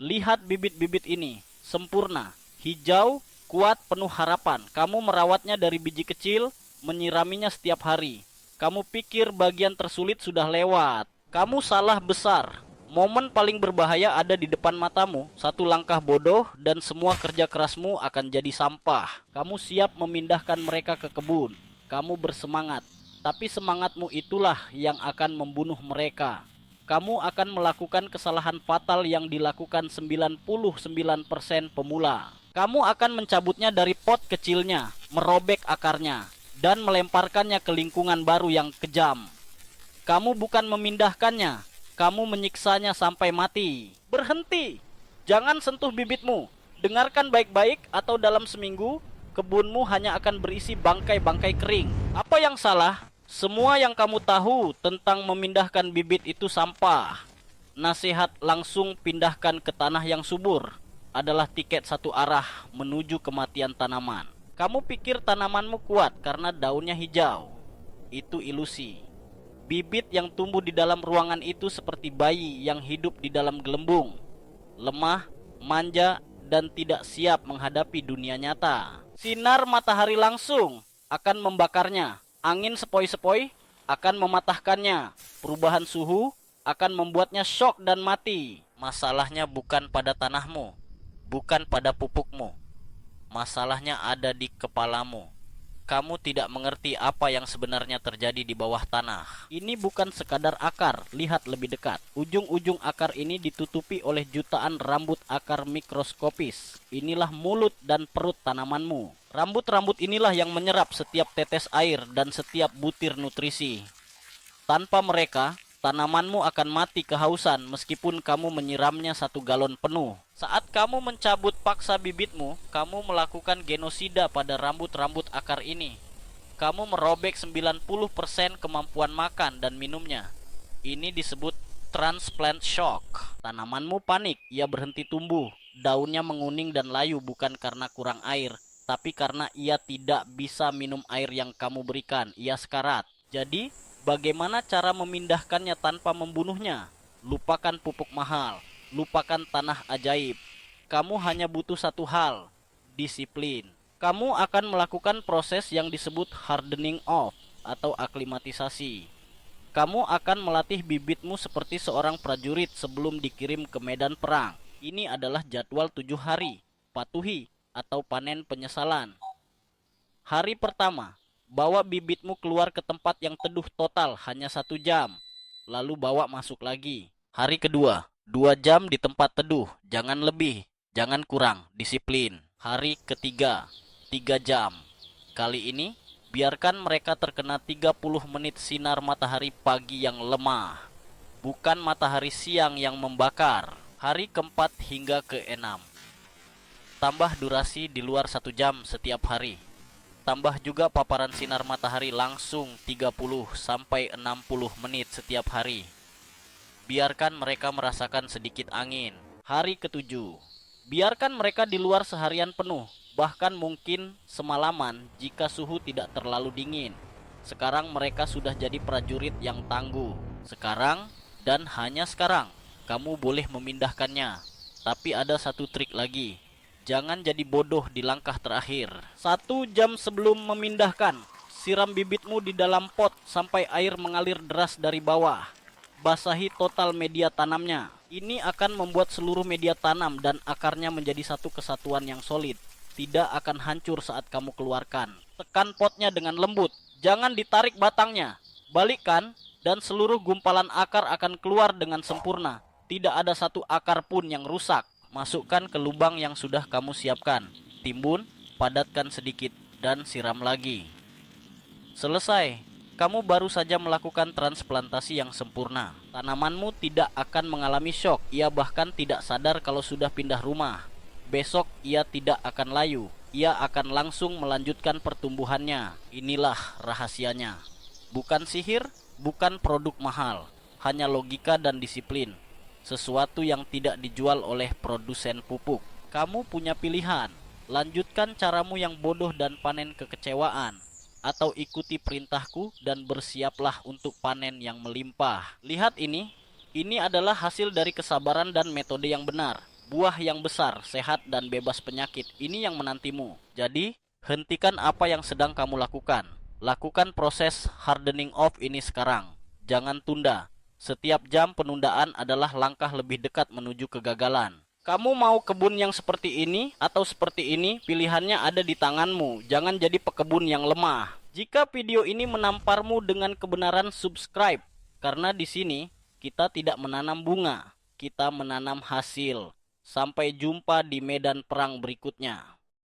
Lihat bibit-bibit ini, sempurna, hijau, kuat, penuh harapan. Kamu merawatnya dari biji kecil, menyiraminya setiap hari. Kamu pikir bagian tersulit sudah lewat. Kamu salah besar. Momen paling berbahaya ada di depan matamu. Satu langkah bodoh dan semua kerja kerasmu akan jadi sampah. Kamu siap memindahkan mereka ke kebun. Kamu bersemangat, tapi semangatmu itulah yang akan membunuh mereka. Kamu akan melakukan kesalahan fatal yang dilakukan 99% pemula. Kamu akan mencabutnya dari pot kecilnya, merobek akarnya, dan melemparkannya ke lingkungan baru yang kejam. Kamu bukan memindahkannya, kamu menyiksanya sampai mati. Berhenti! Jangan sentuh bibitmu. Dengarkan baik-baik atau dalam seminggu, kebunmu hanya akan berisi bangkai-bangkai kering. Apa yang salah? Semua yang kamu tahu tentang memindahkan bibit itu sampah. Nasihat langsung pindahkan ke tanah yang subur adalah tiket satu arah menuju kematian tanaman. Kamu pikir tanamanmu kuat karena daunnya hijau. Itu ilusi. Bibit yang tumbuh di dalam ruangan itu seperti bayi yang hidup di dalam gelembung. Lemah, manja, dan tidak siap menghadapi dunia nyata. Sinar matahari langsung akan membakarnya. Angin sepoi-sepoi akan mematahkannya. Perubahan suhu akan membuatnya syok dan mati. Masalahnya bukan pada tanahmu, bukan pada pupukmu. Masalahnya ada di kepalamu. Kamu tidak mengerti apa yang sebenarnya terjadi di bawah tanah. Ini bukan sekadar akar, lihat lebih dekat. Ujung-ujung akar ini ditutupi oleh jutaan rambut akar mikroskopis. Inilah mulut dan perut tanamanmu. Rambut-rambut inilah yang menyerap setiap tetes air dan setiap butir nutrisi. Tanpa mereka, tanamanmu akan mati kehausan meskipun kamu menyiramnya 1 galon penuh. Saat kamu mencabut paksa bibitmu, kamu melakukan genosida pada rambut-rambut akar ini. Kamu merobek 90% kemampuan makan dan minumnya. Ini disebut transplant shock. Tanamanmu panik, ia berhenti tumbuh. Daunnya menguning dan layu bukan karena kurang air, tapi karena ia tidak bisa minum air yang kamu berikan. Ia sekarat. Jadi, bagaimana cara memindahkannya tanpa membunuhnya? Lupakan pupuk mahal, lupakan tanah ajaib. Kamu hanya butuh satu hal, disiplin. Kamu akan melakukan proses yang disebut hardening off atau aklimatisasi. Kamu akan melatih bibitmu seperti seorang prajurit sebelum dikirim ke medan perang. Ini adalah jadwal 7 hari, patuhi atau panen penyesalan. Hari pertama, bawa bibitmu keluar ke tempat yang teduh total hanya 1 jam. Lalu bawa masuk lagi. Hari kedua, 2 jam di tempat teduh, jangan lebih, jangan kurang, disiplin. Hari ketiga, 3 jam. Kali ini, biarkan mereka terkena 30 menit sinar matahari pagi yang lemah. Bukan matahari siang yang membakar. Hari keempat hingga keenam. Tambah durasi di luar 1 jam setiap hari. Tambah juga paparan sinar matahari langsung 30 sampai 60 menit setiap hari. Biarkan mereka merasakan sedikit angin. Hari ketujuh, biarkan mereka di luar seharian penuh, bahkan mungkin semalaman jika suhu tidak terlalu dingin. Sekarang mereka sudah jadi prajurit yang tangguh. Sekarang dan hanya sekarang, kamu boleh memindahkannya. Tapi ada satu trik lagi. Jangan jadi bodoh di langkah terakhir. 1 jam sebelum memindahkan, siram bibitmu di dalam pot sampai air mengalir deras dari bawah. Basahi total media tanamnya. Ini akan membuat seluruh media tanam dan akarnya menjadi satu kesatuan yang solid. Tidak akan hancur saat kamu keluarkan. Tekan potnya dengan lembut. Jangan ditarik batangnya. Balikkan dan seluruh gumpalan akar akan keluar dengan sempurna. Tidak ada satu akar pun yang rusak. Masukkan ke lubang yang sudah kamu siapkan. Timbun, padatkan sedikit, dan siram lagi. Selesai. Kamu baru saja melakukan transplantasi yang sempurna. Tanamanmu tidak akan mengalami syok. Ia bahkan tidak sadar kalau sudah pindah rumah. Besok ia tidak akan layu. Ia akan langsung melanjutkan pertumbuhannya. Inilah rahasianya. Bukan sihir, bukan produk mahal. Hanya logika dan disiplin. Sesuatu yang tidak dijual oleh produsen pupuk. Kamu punya pilihan. Lanjutkan caramu yang bodoh dan panen kekecewaan, atau ikuti perintahku dan bersiaplah untuk panen yang melimpah. Lihat ini adalah hasil dari kesabaran dan metode yang benar. buah yang besar, sehat dan bebas penyakit. Ini yang menantimu. Jadi, hentikan apa yang sedang kamu lakukan. Lakukan proses hardening off ini sekarang. Jangan tunda. Setiap jam penundaan adalah langkah lebih dekat menuju kegagalan. Kamu mau kebun yang seperti ini atau seperti ini? Pilihannya ada di tanganmu. Jangan jadi pekebun yang lemah. Jika video ini menamparmu dengan kebenaran, subscribe. Karena di sini kita tidak menanam bunga, kita menanam hasil. Sampai jumpa di medan perang berikutnya.